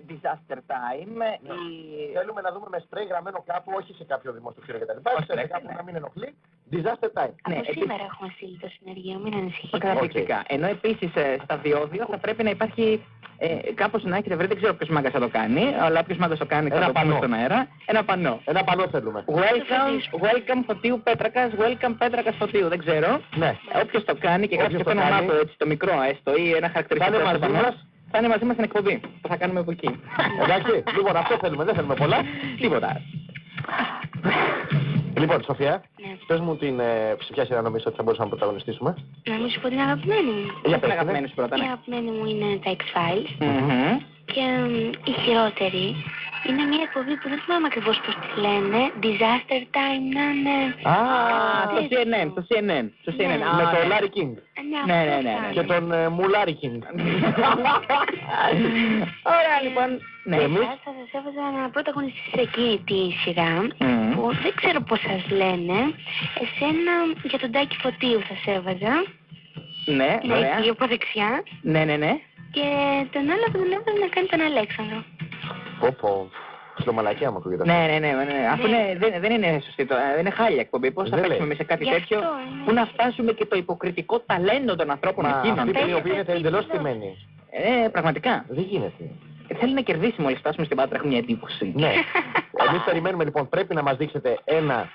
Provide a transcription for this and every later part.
Disaster Time. Θέλουμε να δούμε με σπρέι γραμμένο κάπου, όχι σε κάποιο δημόσιο κτίριο κτλ. Σε κάπου να μην ενοχλεί. Disaster Time. Από σήμερα έχουμε στείλει το συνεργείο, μην ανησυχείτε. Καταπληκτικά. Ενώ επίσης στα διόδια θα πρέπει να υπάρχει κάπως να έχετε βρει, δεν ξέρω ποιος μάγκας θα το κάνει, αλλά όποιος μάγκας το κάνει θα το πούμε στον αέρα. Ένα πανό. Ένα πανό θέλουμε. Welcome Φωτίου Πέτρακας, welcome Πέτρακας Φωτίου, δεν ξέρω. Ναι. Όποιος το κάνει και γράψει το όνομά του έτσι, το μικρό έστω ή ένα χαρακτηριστικό στο πανό. Θα είναι μαζί μας στην εκπομπή που θα κάνουμε από εκεί. Εντάξει, λοιπόν αυτό θέλουμε, δεν θέλουμε πολλά. Τίποτα. Λοιπόν, Σοφία, πες μου σε ποια σειρά νομίζω ότι θα μπορούσαμε να πρωταγωνιστήσουμε. Να μην σου πω την αγαπημένη μου. Για την αγαπημένη σου πρώτα, Η ναι. αγαπημένη μου είναι τα X-Files. Και η χειρότερη είναι μια εκπομπή που δεν θυμάμαι ακριβώς πώς τη λένε. Disaster Time να είναι... στο CNN. Με τον Larry King. Ναι. Και τον Μουλάρι King. Ωραία, λοιπόν. Θα σας έβαζα να πρωταγωνιστείς σε εκεί τη σειρά, που δεν ξέρω πώς σας λένε. Εσένα για τον Τάκη Φωτίου θα σε έβαζα. Ναι, ωραία. Εκεί από δεξιά. Ναι. Και τον άλλο θα τον έβαζα να κάνει τον Αλέξανδρο. Πω. Σλομαλακιά μου ακούγεται. Ναι. Αφού δεν είναι σωστή, δεν είναι χάλια εκπομπή. Πώς θα παίξουμε εμείς σε κάτι τέτοιο που να φτάσουμε και το υποκριτικό ταλέντο των ανθρώπων εκείνων. Αυτή η οποία είναι εντελώς τιμένη. Πραγματικά. Δεν γίνεται. Θέλει να κερδίσει μόλις φτάσουμε στην Πάτρα, έχουμε μια εντύπωση. Ναι. Εμείς περιμένουμε λοιπόν, πρέπει να μας δείξετε ένα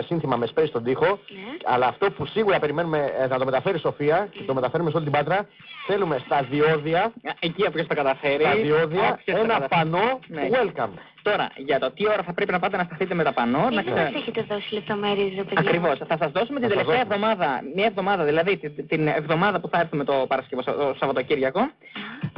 σύνθημα με σπρέι στον τοίχο. Αλλά αυτό που σίγουρα περιμένουμε να το μεταφέρει η Σοφία και το μεταφέρουμε σε όλη την Πάτρα, θέλουμε στα διόδια. Εκεί όποιος το καταφέρει. Στα διόδια ένα πανό welcome. Τώρα, για το τι ώρα θα πρέπει να πάτε να σταθείτε με τα πανό. Δεν μας έχετε δώσει λεπτομέρειες, ρε παιδιά. Ακριβώς. Θα σας δώσουμε την τελευταία εβδομάδα, μια εβδομάδα δηλαδή, την εβδομάδα που θα έρθουμε το Σαββατοκύριακο.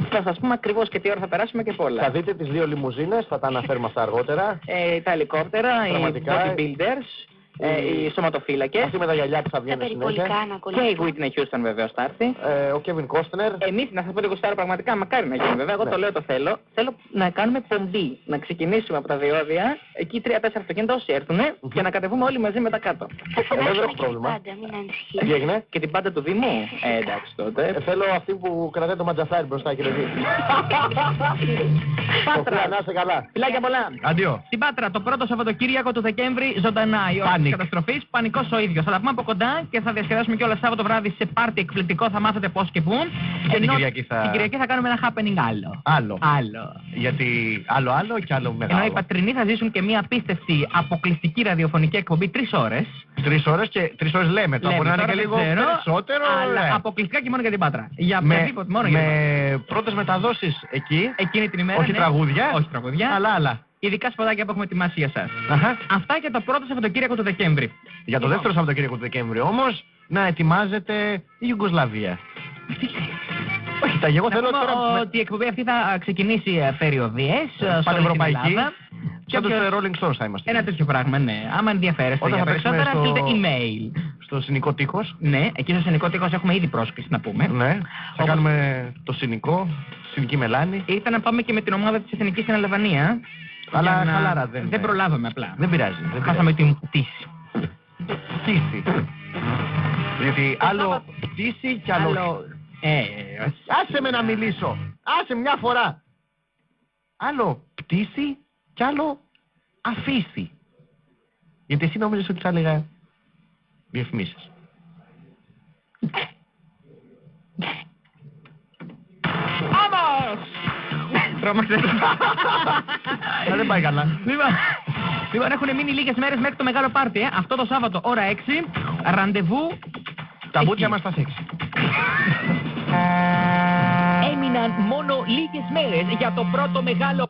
Θα σας πούμε ακριβώς και τι ώρα θα περάσουμε και πολλά. Θα δείτε τις δύο λιμουζίνες, θα τα αναφέρουμε αυτά αργότερα. Τα ελικόπτερα, οι bodybuilders. Οι σωματοφύλακες. Αυτοί με τα γυαλιά που θα βγαίνουν συνέχεια. Και η Whitney Houston βεβαίως θα έρθει. Ο Kevin Costner. Εμείς, να σας πω λίγο στάρα πραγματικά, μακάρι να γίνει βέβαια. Εγώ το λέω, το θέλω. Θέλω να κάνουμε πομπή. Να ξεκινήσουμε από τα διόδια, εκεί 3-4 αυτοκίνητα όσοι έρθουν και να κατεβούμε όλοι μαζί μετά κάτω. Εγώ δεν έχω πρόβλημα. Τι έγινε? Και την πάντα του Δήμου. Εντάξει τότε. Θέλω αυτή που κρατάει το ματζαφάρι μπροστά, κύριε Δήμου. Πάτρα, να είστε καλά. Φιλάκια πολλά. Αντίο. Στην Πάτρα, το πρώτο Σαββατοκύριακο του Δεκέμβρη, ζωντανά η ώρα της καταστροφής. Πανικός ο ίδιος. Θα τα πούμε από κοντά και θα διασκεδάσουμε κιόλας Σάββατο βράδυ σε πάρτι εκπληκτικό. Θα μάθετε πώς και πού. Και την Κυριακή θα κάνουμε ένα happening άλλο. Γιατί άλλο και άλλο μεγάλο. Ενώ οι Πατρινοί θα ζήσουν και μια απίστευτη αποκλειστική ραδιοφωνική εκπομπή 3 ώρες. 3 ώρες και 3 ώρες λέμε. Τώρα μπορεί να είναι και λίγο περισσότερο. Αλλά αποκλειστικά και μόνο για την Πάτρα. Για οποιαδήποτε μόνο για την Πάτρα. Με πρώτες μεταδόσεις εκεί. Εκείνη την ημέρα. Όχι τραγούδια. Αλλά άλλα. Ειδικά σπουδάκια που έχουμε ετοιμάσει για εσάς. Αυτά για το πρώτο Σαββατοκύριακο του Δεκέμβρη. Για το δεύτερο Σαββατοκύριακο του Δεκέμβρη όμως να ετοιμάζεται η Ιουγκοσλαβία. Όχι, εγώ θέλω τώρα... ότι η εκπομπή αυτή θα ξεκινήσει περιοδίες. Πανευρωπαϊκή. Σαν τους Rolling Stones θα είμαστε. Ένα τέτοιο πράγμα, ναι. Άμα ενδιαφέρεστε για περισσότερα, στείλτε email. Στο Συνικό Τείχος. Ναι, εκεί στο Συνικό Τείχος έχουμε ήδη πρόσκληση να πούμε. Ναι, θα κάνουμε το Συνικό, Συνική Μελάνη. Ήταν να πάμε και με την ομάδα της Εθνικής στην Αλβανία. Αλλά χαλάρα δεν προλάβαμε απλά. Δεν πειράζει. Χάσαμε την πτήση. Πτήση. Γιατί άλλο πτήση κι άλλο... Άσε με να μιλήσω. Άσε μια φορά. Άλλο πτήση κι άλλο αφήσει. Γιατί εσύ νόμιζες ότι θα έλεγα διαφημίσεις. Όμως! Τρόμαξε. Δεν πάει καλά. Λοιπόν, έχουν μείνει λίγες μέρες μέχρι το μεγάλο πάρτι. Αυτό το Σάββατο, ώρα 6, ραντεβού. Τα μπούτια μας τα 6. Έμειναν μόνο λίγες μέρες για το πρώτο μεγάλο...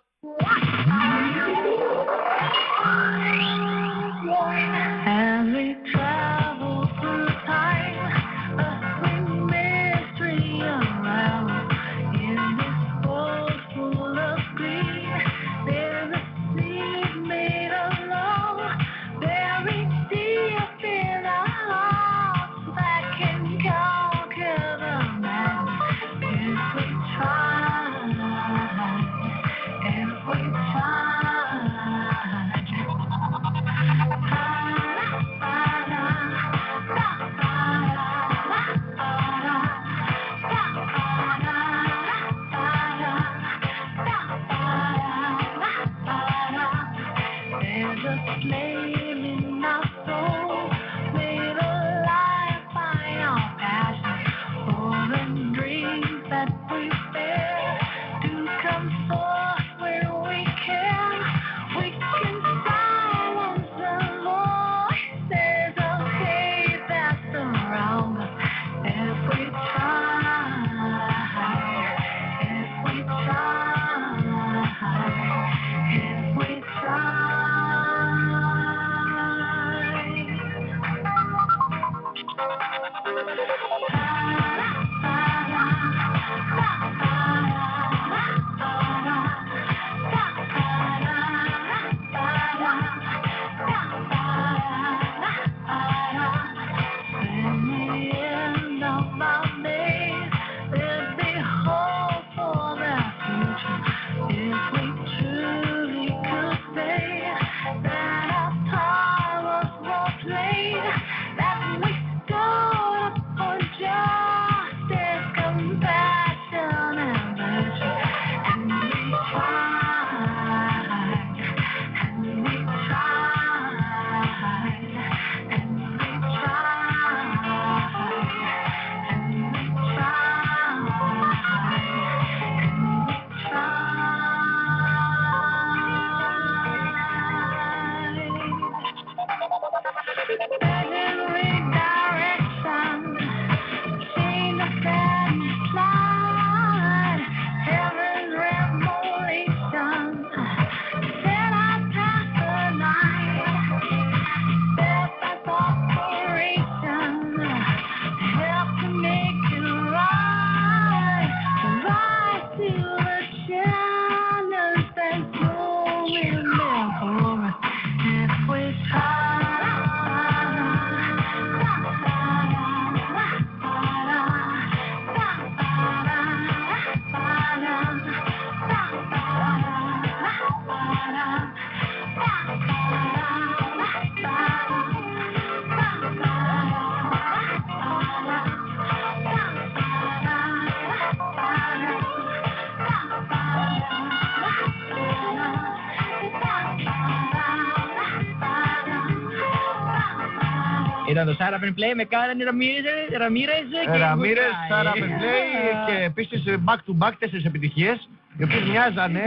Ήταν το Σάρα Play με Κάρεν Ραμίρες και Ραμίρες, Σάρα Play και επίσης back to back 4 επιτυχίες, οι οποίες μοιάζανε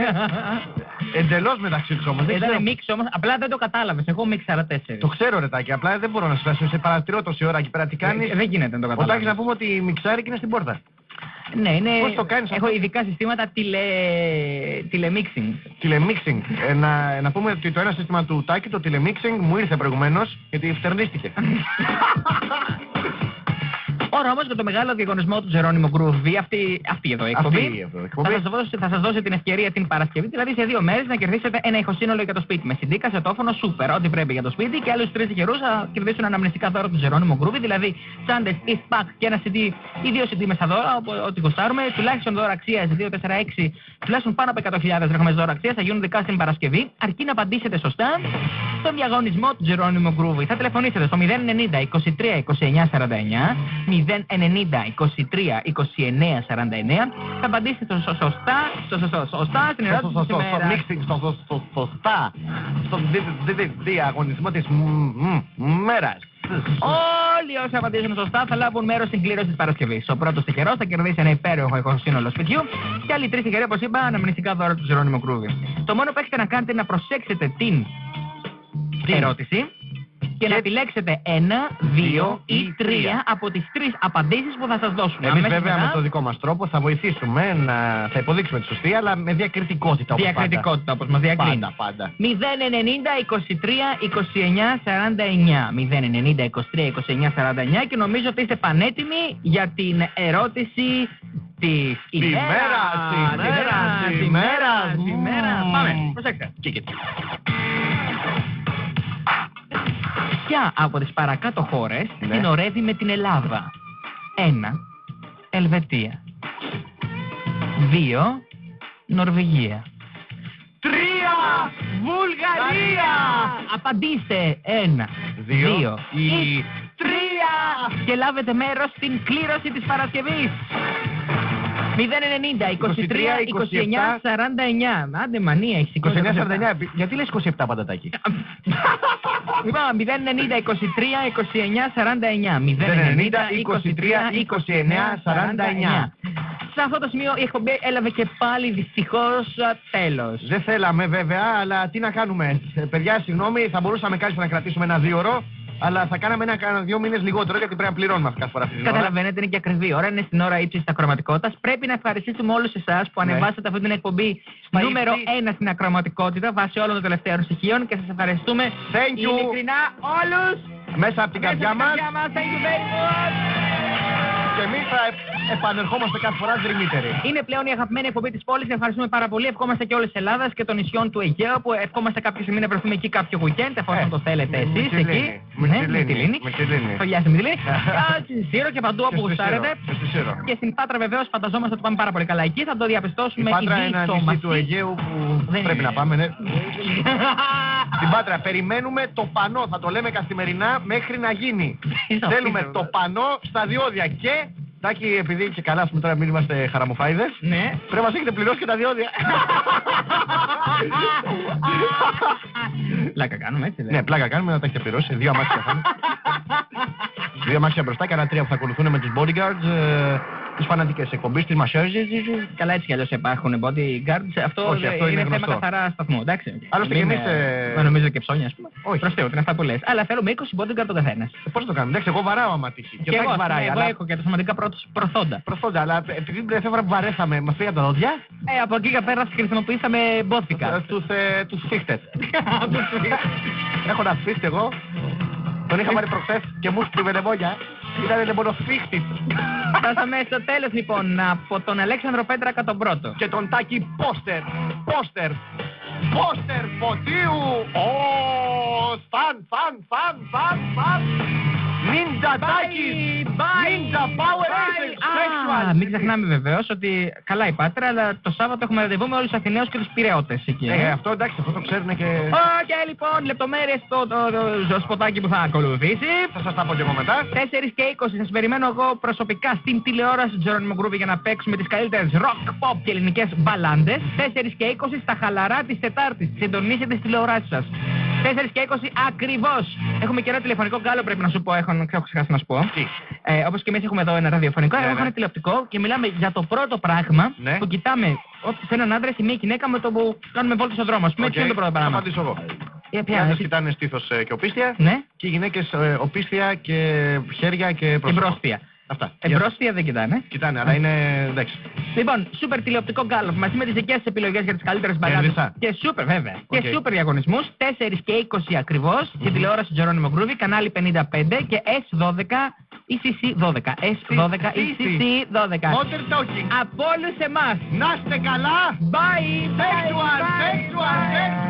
εντελώς μεταξύ τους όμως. Ήταν μίξ όμως, απλά δεν το κατάλαβες, εγώ μίξαρα 4. Το ξέρω ρε Τάκη, απλά δεν μπορώ να σου φτάσω, σε παρατηρώ τόση ώρα εκεί πέρα τι κάνεις. Δεν γίνεται να το καταλάβεις. Ο Τάκης να πούμε ότι η μιξάρικη είναι στην πόρτα. Ναι, είναι... Πώς το κάνεις έχω αυτό? ειδικά συστήματα τηλεμίξινγκ. Τηλεμίξινγκ. Να πούμε ότι το ένα σύστημα του Τάκη, το τηλεμίξινγκ, μου ήρθε προηγουμένως γιατί φτερνίστηκε. Ώρα όμως για το μεγάλο διαγωνισμό του Τζερόνιμο Groovy, αυτή εδώ η εκπομπή, θα σας δώσει την ευκαιρία την Παρασκευή, δηλαδή σε 2 μέρες να κερδίσετε ένα ηχοσύνολο για το σπίτι με CD, κασετόφωνο, σούπερ, ό,τι πρέπει για το σπίτι και άλλους 3 τυχερούς θα κερδίσουν αναμνηστικά δώρα του Τζερόνιμο Groovy, δηλαδή τσάντες, East Pack και ένα CD ή 2 CD μέσα δώρα, ό,τι γουστάρουμε, τουλάχιστον δώρα αξίας 246, τουλάχιστον πάνω από 100.000 δραχμές δώρα αξίας θα γίνουν δικά στην Παρασκευή, αρκεί να απαντήσετε σωστά στον διαγωνισμό του Τζερόνιμο Groovy. Θα τηλεφωνήσετε στο 090 23 29 49, 090 23 29 49, θα απαντήσετε σωστά στην ερώτηση της ημέρας. Μίξινγκ, σωστά, στον διαγωνισμό της μέρας. Όλοι όσοι απαντήσουν σωστά θα λάβουν μέρος στην κλήρωση της Παρασκευής. Ο πρώτος τυχερός θα κερδίσει ένα υπέροχο ηχοσύνολο σπιτιού και άλλοι 3 τυχεροί, όπως είπα, αναμνηστικά δώρα του Τζερόνιμο Groovy. Το μόνο που έχετε να κάνετε είναι να προσέξετε την ερώτηση και να επιλέξετε 1, 2 ή 3 από τις 3 απαντήσεις που θα σας δώσουν. Εμείς βέβαια με το δικό μας τρόπο θα βοηθήσουμε, θα υποδείξουμε τη σωστή, αλλά με διακριτικότητα. Διακριτικότητα όπως μας διακρίνει. Πάντα. 090 23 29 49. 090 23 29 49 και νομίζω ότι είστε πανέτοιμοι για την ερώτηση της ημέρας. Πάμε, προσέξτε. Ποια από τις παρακάτω χώρες συνορεύει με την Ελλάδα? 1. Ελβετία. 2. Νορβηγία. 3. Βουλγαρία. Απαντήστε 1, 2 ή 3 και λάβετε μέρος στην κλήρωση της Παρασκευής. 090 23 29 49. Άντε μανία, έχεις 29 49. Γιατί λες 27 παντατάκι? Λοιπόν, 090 23 29 49. 090 23 29 49. Σε αυτό το σημείο η εκπομπή έλαβε και πάλι δυστυχώς τέλος. Δεν θέλαμε βέβαια, αλλά τι να κάνουμε. Παιδιά, συγγνώμη, θα μπορούσαμε κάλλιστα να κρατήσουμε ένα 2ωρο. αλλά θα κάναμε κάνα 2 μήνες λιγότερο γιατί πρέπει να πληρώνουμε κάθε φορά αυτή την ώρα. Καταλαβαίνετε, είναι και ακριβή η ώρα, είναι στην ώρα ύψης της ακροματικότητας. Πρέπει να ευχαριστήσουμε όλους εσάς που ανεβάσατε αυτή την εκπομπή νούμερο 1 στην ακροματικότητα βάσει όλων των τελευταίων στοιχείων και σας ευχαριστούμε ειλικρινά όλους μέσα από την καρδιά μας. Thank you very much. Και εμείς θα επανερχόμαστε κάθε φορά δρυμύτεροι. Είναι πλέον η αγαπημένη εκπομπή της πόλης. Ευχαριστούμε πάρα πολύ. Ευχόμαστε και όλες της Ελλάδας και των νησιών του Αιγαίου που ευχόμαστε κάποια στιγμή να βρεθούμε εκεί κάποιο weekend εφόσον το θέλετε εσείς εκεί. Με τη Λίνη. Το γεια στη Μυτιλίνη. Στη Σύρο και παντού όπου γουστάρετε. Και στην Πάτρα βεβαίως φανταζόμαστε ότι πάμε πάρα πολύ καλά εκεί. Θα το διαπιστώσουμε. Η Πάτρα είναι ένα νησί του Αιγαίου που πρέπει να πάμε, ναι. Στην Πάτρα περιμένουμε το πανό. Θα το λέμε καθημερινά μέχρι να γίνει. Θέλουμε το πανό στα διόδια και... Τάκη, επειδή και καλά, τώρα μην είμαστε χαραμοφάιδες, ναι. Πρέπει να μας έχετε πληρώσει και τα διόδια. Πλάκα κάνουμε, έτσι δεν. Ναι, πλάκα κάνουμε, να τα έχετε πληρώσει. 2 αμάξια θα είναι. 2 αμάξια μπροστά και άλλα 3 που θα ακολουθούν με τους bodyguards, τις φανατικές εκπομπές, τις μασέζες. Καλά, έτσι κι αλλιώς υπάρχουν bodyguards. Αυτό είναι θέμα καθαρά σταθμού, εντάξει. Άλλωστε και εμείς. Δεν νομίζω και ψώνια, ας πούμε. Όχι. Προς Θεού, είναι αυτά που λες. Αλλά θέλουμε 20 bodyguard το καθένας. Πώς το κάνουμε, εντάξει, εγώ βαράω άμα τύχει. Και εγώ βαράει, εγώ έχω και τα σωματικά προθόντα. Προθόντα, αλλά επειδή την τελευταία φορά που βαρέσαμε, μας φύγαν τα δόντια. Από εκεί και πέρα χρησιμοποιήσαμε μπόθηκα. Τους φίχτες. Έχω ένα φίχτε εγώ. Τον είχα πάρει προχθές και μου στριβε λεμόνια. Ήταν λεμονοφίχτης. Φτάσαμε στο τέλος λοιπόν από τον Αλέξανδρο Πέτρακα τον πρώτο. Και τον Τάκη Πόστερ Φωτίου. Φαν. Νίντζα Τάκης. Νίντζα Power Rangers. Sexual. Μην ξεχνάμε βεβαίως ότι καλά η Πάτρα, αλλά το Σάββατο έχουμε ραντεβού με όλους τους Αθηναίους και τους Πειραιώτες εκεί. Αυτό εντάξει, αυτό το ξέρουν και... Και λοιπόν, λεπτομέρειες στο σποτάκι που θα ακολουθήσει. Θα σας τα πω και εγώ μετά. 4 και 20 σας περιμένω εγώ προσωπικά στην τηλεόραση του Τζερόνιμο Γκρούβι για να παίξουμε τις καλύτερες rock, pop και ελληνικές μπαλάντες. 4 και 20 στα χαλαρά της Τετάρτης. Συντονίστε τις τηλεοράσεις σας. 4 και 20 ακριβώς. Έχουμε και ένα τηλεφωνικό γκάλο, πρέπει να σου πω, έχω ξεχάσει να σου πω. Όπως και εμείς έχουμε εδώ ένα ραδιοφωνικό, έχω ένα τηλεοπτικό και μιλάμε για το πρώτο πράγμα που κοιτάμε σε έναν άντρα ή μια γυναίκα με το που κάνουμε βόλτα στον δρόμο. Ποιο είναι το πρώτο πράγμα. Θα απαντήσω εγώ. Οι άντρες κοιτάνε στήθος και οπίστια και οι γυναίκες οπίστια και χέρια και πρόσωπο. Εμπρόσθια. Αυτά. Εμπρόσθια δεν κοιτάνε. Κοιτάνε, αλλά είναι εντάξει. Λοιπόν, σούπερ τηλεοπτικό γκάλωπ μαζί με τις δικές σας επιλογές για τις καλύτερες μπαλάντες. Και σούπερ, βέβαια. Και σούπερ διαγωνισμούς. 4 και 20 ακριβώς. Στην τηλεόραση Τζερόνιμο Γκρούβι, κανάλι 55 και S12 ECC 12. S12 ECC 12. Modern talking. Από όλους εμάς. Να είστε καλά. Bye. Sexual.